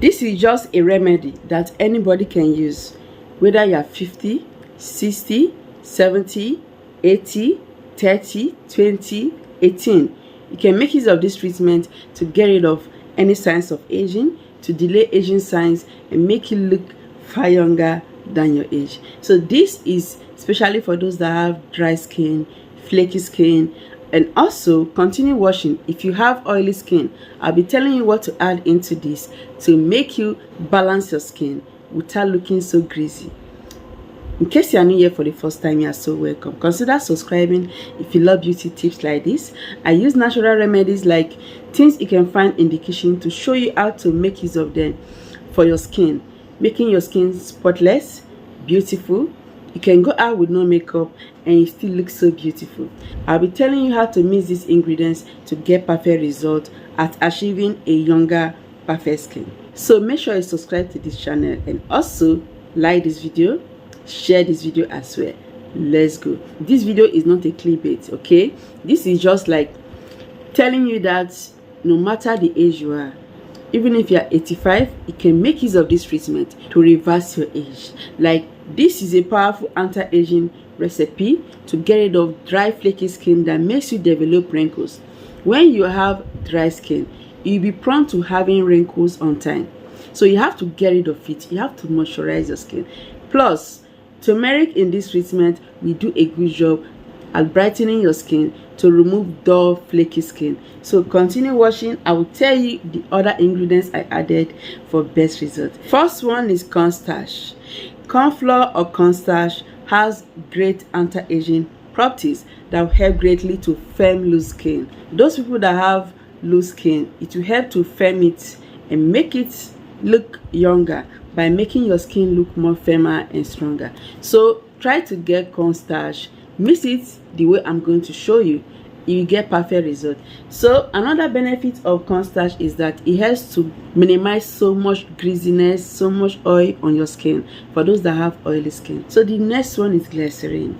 This is just a remedy that anybody can use, whether you are 50, 60, 70, 80, 30, 20, 18. You can make use of this treatment to get rid of any signs of aging, to delay aging signs, and make you look far younger than your age. So this is especially for those that have dry skin, flaky skin, and also continue washing. If you have oily skin, I'll be telling you what to add into this to make you balance your skin without looking so greasy. In case you are new here for the first time, you are so welcome. Consider subscribing if you love beauty tips like this. I use natural remedies like things you can find in the kitchen to show you how to make use of them for your skin, making your skin spotless, beautiful. You can go out with no makeup and you still look so beautiful. I'll be telling you how to mix these ingredients to get perfect results at achieving a younger, perfect skin. So make sure you subscribe to this channel and also like this video, share this video as well. Let's go. This video is not a clickbait, okay? This is just like telling you that no matter the age you are, even if you are 85, you can make use of this treatment to reverse your age. Like, this is a powerful anti-aging recipe to get rid of dry, flaky skin that makes you develop wrinkles. When you have dry skin, you'll be prone to having wrinkles on time. So you have to get rid of it. You have to moisturize your skin. Plus, turmeric in this treatment will do a good job at brightening your skin to remove dull, flaky skin. So continue watching. I will tell you the other ingredients I added for best result. First one is cornstarch. Corn flour or cornstarch has great anti-aging properties that will help greatly to firm loose skin. Those people that have loose skin, it will help to firm it and make it look younger by making your skin look more firmer and stronger. So try to get cornstarch, mix it the way I'm going to show you. You will get perfect result. So another benefit of cornstarch is that it helps to minimize so much greasiness, so much oil on your skin for those that have oily skin. So the next one is glycerin.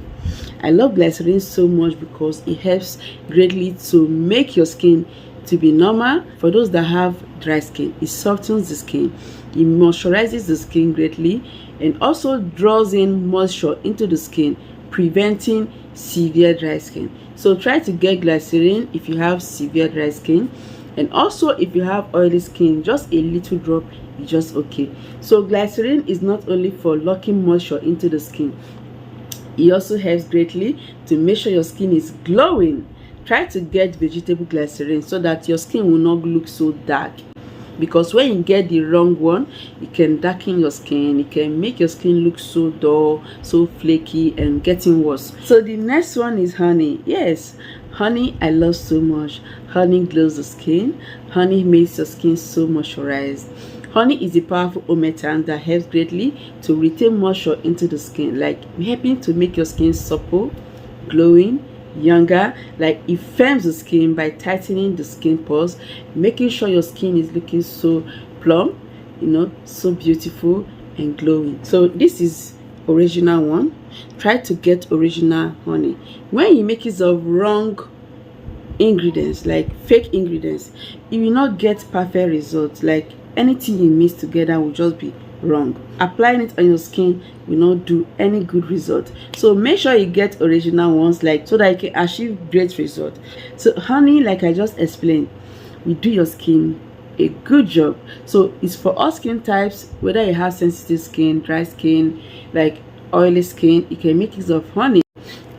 I love glycerin so much because it helps greatly to make your skin to be normal. For those that have dry skin, it softens the skin, it moisturizes the skin greatly, and also draws in moisture into the skin, preventing severe dry skin. So try to get glycerin if you have severe dry skin, and also if you have oily skin, just a little drop is just okay. So glycerin is not only for locking moisture into the skin, it also helps greatly to make sure your skin is glowing. Try to get vegetable glycerin so that your skin will not look so dark, because when you get the wrong one, it can darken your skin, it can make your skin look so dull, so flaky, and getting worse. So the next one is honey. Yes, honey I love so much. Honey glows the skin. Honey makes your skin so moisturized. Honey is a powerful humectant that helps greatly to retain moisture into the skin, like helping to make your skin supple, glowing, younger. Like, it firms the skin by tightening the skin pores, making sure your skin is looking so plump, so beautiful and glowing. So this is original one. Try to get original honey. When you make use of wrong ingredients, like fake ingredients, you will not get perfect results. Like, anything you mix together will just be wrong. Applying it on your skin will not do any good result. So make sure you get original ones, like, so that you can achieve great result. So honey, like I just explained, will do your skin a good job. So it's for all skin types, whether you have sensitive skin, dry skin, like oily skin, you can make use of honey,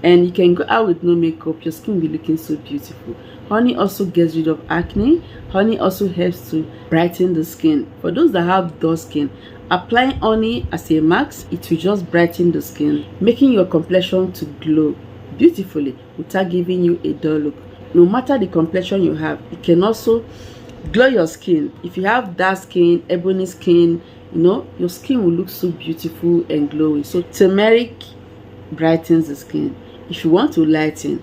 and you can go out with no makeup. Your skin will be looking so beautiful. Honey also gets rid of acne. Honey also helps to brighten the skin. For those that have dull skin, applying honey as a mask, it will just brighten the skin, making your complexion to glow beautifully without giving you a dull look. No matter the complexion you have, it can also glow your skin. If you have dark skin, ebony skin, your skin will look so beautiful and glowing. So turmeric brightens the skin. If you want to lighten,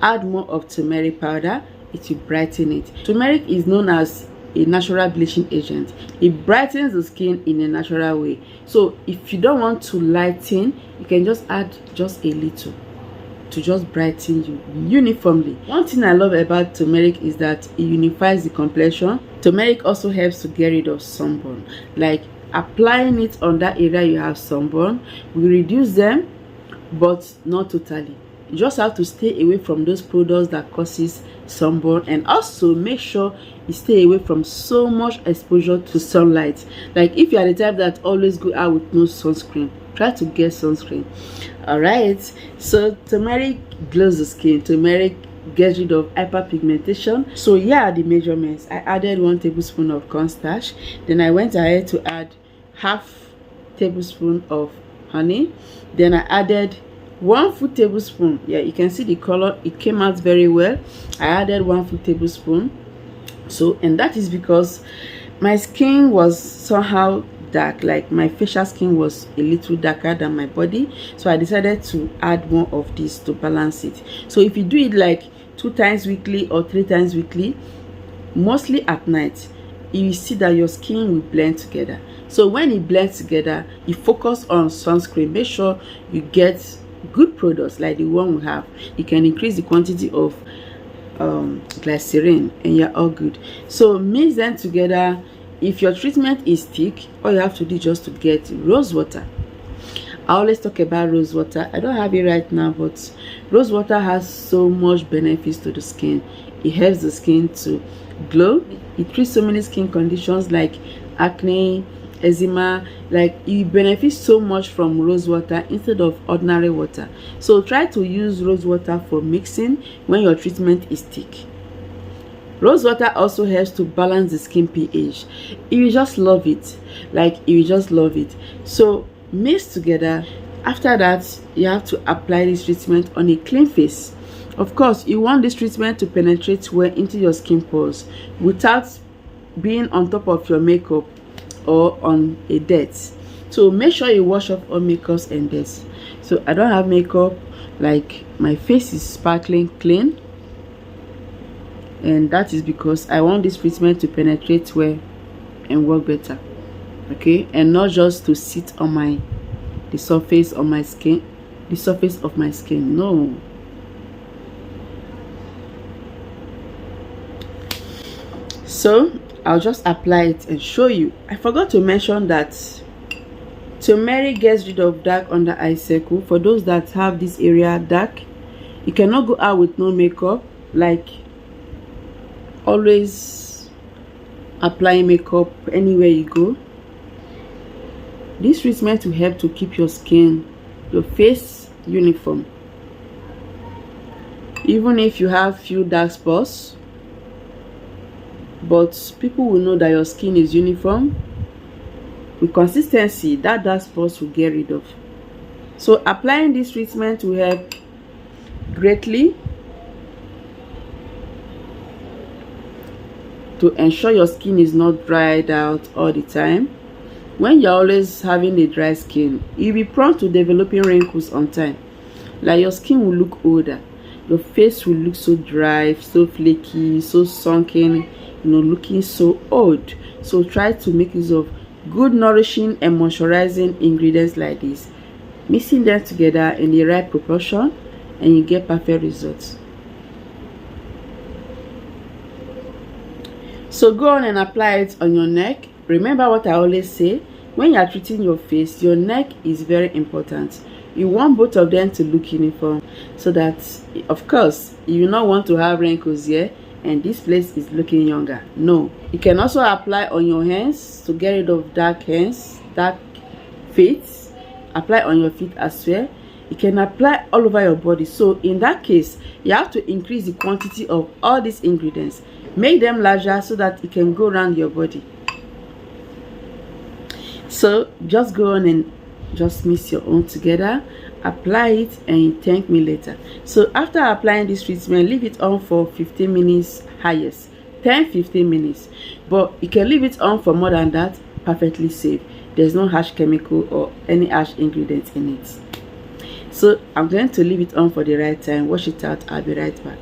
add more of turmeric powder, it will brighten it. Turmeric is known as a natural bleaching agent. It brightens the skin in a natural way. So if you don't want to lighten, you can just add just a little. to just brighten you uniformly. One thing I love about turmeric is that it unifies the complexion. Turmeric also helps to get rid of sunburn. Like applying it on that area you have sunburn will reduce them, but not totally. You just have to stay away from those products that causes sunburn, and also make sure you stay away from so much exposure to sunlight. Like if you are the type that always go out with no sunscreen, try to get sunscreen. All right, so turmeric glows the skin. Turmeric gets rid of hyperpigmentation. So here are the measurements. I added 1 tablespoon of cornstarch, then I went ahead to add half tablespoon of honey, then I added 1 full tablespoon. Yeah, you can see the color, it came out very well. I added 1 full tablespoon. So, and that is because my skin was somehow dark, like my facial skin was a little darker than my body, so I decided to add more of this to balance it. So if you do it like 2 times weekly or 3 times weekly, mostly at night, you will see that your skin will blend together. So when it blends together, you focus on sunscreen. Make sure you get good products like the one we have. You can increase the quantity of glycerin and you're all good. So mix them together. If your treatment is thick, all you have to do just to get rose water. I always talk about rose water. I don't have it right now, but rose water has so much benefits to the skin. It helps the skin to glow. It treats so many skin conditions like acne, eczema. Like you benefit so much from rose water instead of ordinary water. So try to use rose water for mixing when your treatment is thick. Rose water also helps to balance the skin pH. You will just love it. Like you will just love it. So mix together. After that, you have to apply this treatment on a clean face. Of course, you want this treatment to penetrate well into your skin pores without being on top of your makeup or on a dirt. So make sure you wash off all makeups and dirt. So I don't have makeup, like my face is sparkling clean, and that is because I want this treatment to penetrate well and work better. Okay, and not just to sit on the surface of my skin, no. So I'll just apply it and show you. I forgot to mention that turmeric gets rid of dark under eye circle. For those that have this area dark, you cannot go out with no makeup, like always applying makeup anywhere you go. This treatment will help to keep your skin, your face uniform. Even if you have few dark spots, but people will know that your skin is uniform. With consistency, that dark spots will get rid of. So applying this treatment will help greatly to ensure your skin is not dried out all the time. When you're always having a dry skin, you'll be prone to developing wrinkles on time. Like your skin will look older, your face will look so dry, so flaky, so sunken, looking so old. So try to make use of good nourishing and moisturizing ingredients like this, mixing them together in the right proportion, and you get perfect results. So go on and apply it on your neck. Remember what I always say, when you are treating your face, your neck is very important. You want both of them to look uniform, so that, of course, you do not want to have wrinkles here and this place is looking younger. No. You can also apply on your hands to get rid of dark hands, dark feet. Apply on your feet as well. You can apply all over your body. So in that case, you have to increase the quantity of all these ingredients. Make them larger so that it can go around your body. So just go on and just mix your own together, apply it, and you thank me later. So after applying this treatment, leave it on for 15 minutes highest, 10-15 minutes, but you can leave it on for more than that, perfectly safe. There's no harsh chemical or any harsh ingredients in it. So I'm going to leave it on for the right time, wash it out. I'll be right back.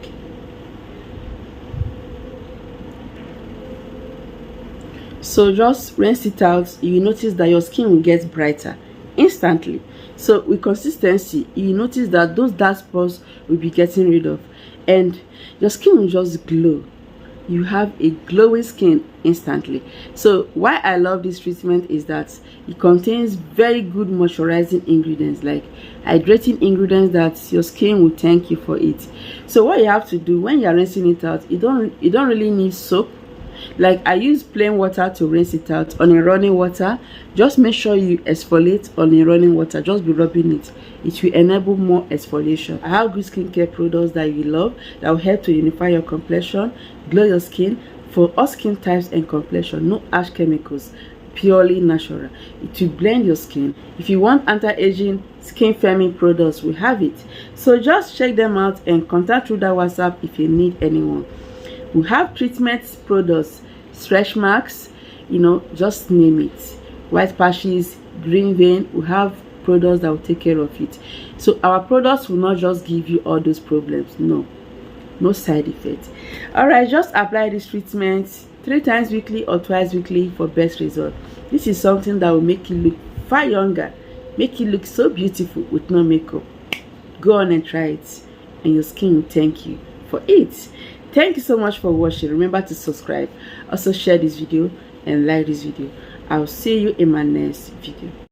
So just rinse it out. You notice that your skin will get brighter instantly. So with consistency, you notice that those dark spots will be getting rid of, and your skin will just glow. You have a glowing skin instantly. So why I love this treatment is that it contains very good moisturizing ingredients, like hydrating ingredients that your skin will thank you for it. So what you have to do when you're rinsing it out, you don't really need soap. Like I use plain water to rinse it out on a running water. Just make sure you exfoliate on a running water. Just be rubbing it. It will enable more exfoliation. I have good skincare products that you love that will help to unify your complexion, glow your skin for all skin types and complexion. No harsh chemicals, purely natural. It will blend your skin. If you want anti-aging skin firming products, we have it. So just check them out and contact through that WhatsApp if you need anyone. We have treatment products, stretch marks, just name it, white patches, green vein. We have products that will take care of it. So our products will not just give you all those problems. No side effects. All right, just apply this treatment 3 times weekly or twice weekly for best result. This is something that will make you look far younger, make you look so beautiful with no makeup. Go on and try it, and your skin will thank you for it. Thank you so much for watching. Remember to subscribe, also share this video and like this video. I'll see you in my next video.